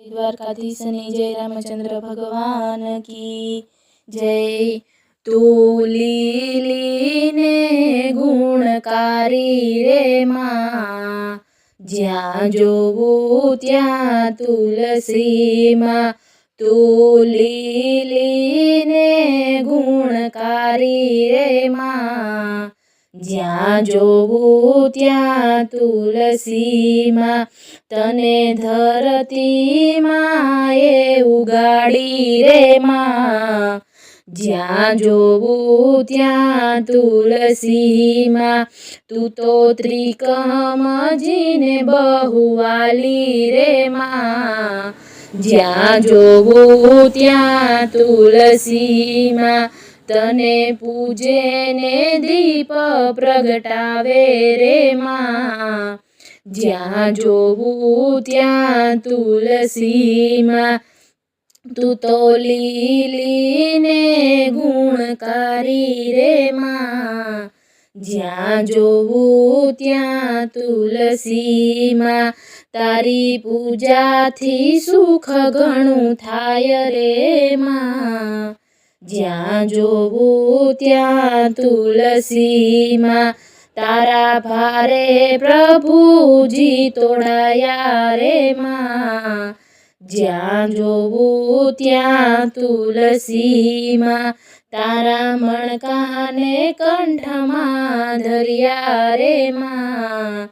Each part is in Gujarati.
દ્વારકાધીશની જય, રામચંદ્ર ભગવાન કી જય। તુલીલીને ગુણકારી રે માં, જ્યાં જોવું ત્યાં તુલસીમાં। તુલીલીને ગુણકારી રે માં, જ્યાં જોવું ત્યાં તુલસીમાં। તને ધરતી માએ ઉગાડી રે માં, જ્યાં જોવું ત્યાં તુલસીમાં। તું તો ત્રિકમજીને બહુવાલી રે માં, જ્યાં જોવું ત્યાં તુલસીમાં। તને પૂજે ને દીપ પ્રગટાવે રે માં, જ્યાં જોવું ત્યાં તુલસીમાં। તું તો લીલીને ગુણકારી રે માં, જ્યાં જોવું ત્યાં તુલસીમાં। તારી પૂજાથી સુખ ઘણું થાય રે માં, જ્યાં જોવું ત્યાં તુલસીમાં। તારા ભારે પ્રભુજી તોડાયા રે માં, જ્યાં જોવું ત્યાં તુલસીમાં। તારા મણકાને કંઠમાં ધર્યા રે માં,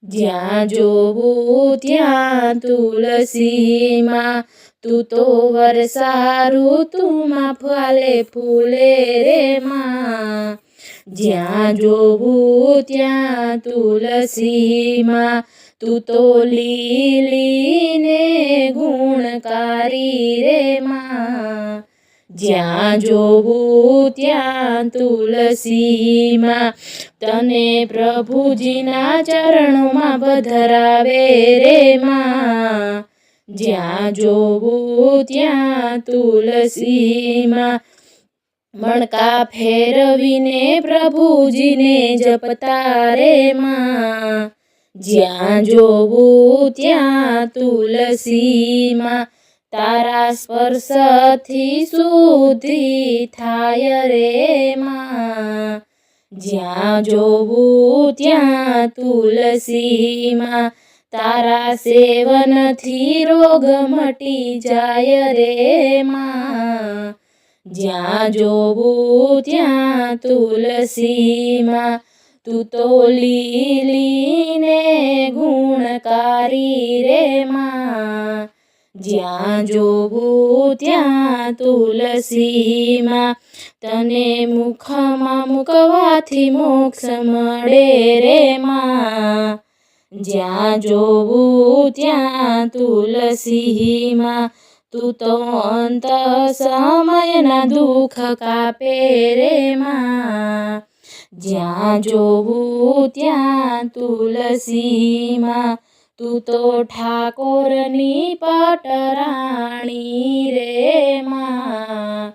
જ્યાં જોવું ત્યાં તુલસીમાં। તું તો વર્ષા ઋતુમાં ફલે ફૂલે રે માં, જ્યાં જોવું ત્યાં તુલસીમાં। તું તો લીલીને ગુણકારી રે માં, જ્યાં જોવું ત્યાં તુલસીમાં। તને પ્રભુજીના ચરણોમાં પધરાવે રે માં, જ્યાં જોવું ત્યાં તુલસીમાં। મણકા ફેરવીને પ્રભુજીને જપતા રે માં, જ્યાં જોવું ત્યાં તુલસીમાં। તારા સ્પર્શથી શુદ્ધિ થાય રે માં, જ્યાં જોવું ત્યાં તુલસીમાં। તારા સેવનથી રોગ મટી જાય રે માં, જ્યાં જોવું ત્યાં તુલસીમાં। તું તો લીલીને ગુણકારી રે માં, જ્યાં જોવું ત્યાં તુલસીમાં। તને મુખમાં મૂકવાથી મોક્ષ મળે રે માં, જ્યાં જોવું ત્યાં તુલસીમાં। તું તો અંત સમયના દુઃખ કાપે રે માં, જ્યાં જોવું ત્યાં તુલસીમાં। તું તો ઠાકોરની પટરાણી રે માં,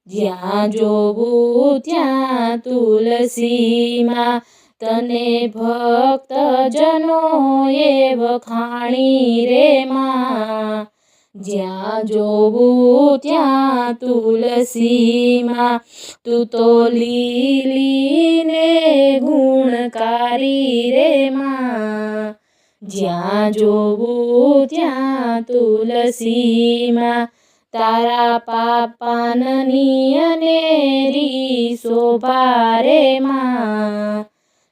જ્યાં જોવું ત્યાં તુલસીમાં। તને ભક્તજનોએ વખાણી રે માં, જ્યાં જોવું ત્યાં તુલસીમાં। તું તો લીલીને ગુણકારી રે માં, જ્યાં જોવું ત્યાં તુલસીમાં। તારા પાપાનની અનેરી શોભા રે માં,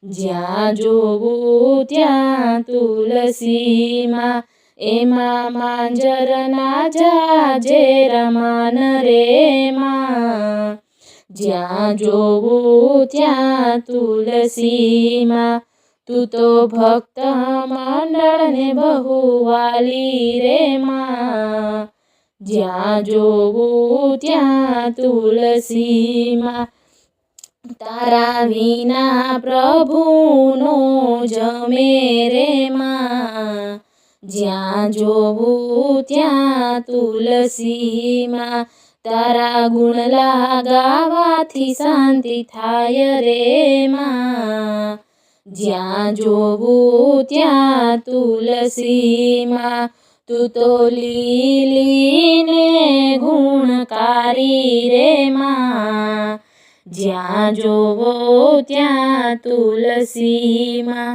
જ્યાં જોવું ત્યાં તુલસીમાં। એમાં માંજરના જાજેર માન રે માં, જ્યાં જોવું ત્યાં તુલસીમાં। તું તો ભક્ત મંડળને બહુવાલી રે માં, જ્યાં જોવું ત્યાં તુલસીમાં। તારા વિના પ્રભુનો જમે રે માં, જ્યાં જોવું ત્યાં તુલસીમાં। તારા ગુણલા ગાવાથી શાંતિ થાય રે માં, જ્યાં જોવું ત્યાં તુલસીમાં। તું તો લીલી ને ગુણકારી રે માં, જ્યાં જોવો ત્યાં તુલસી માં.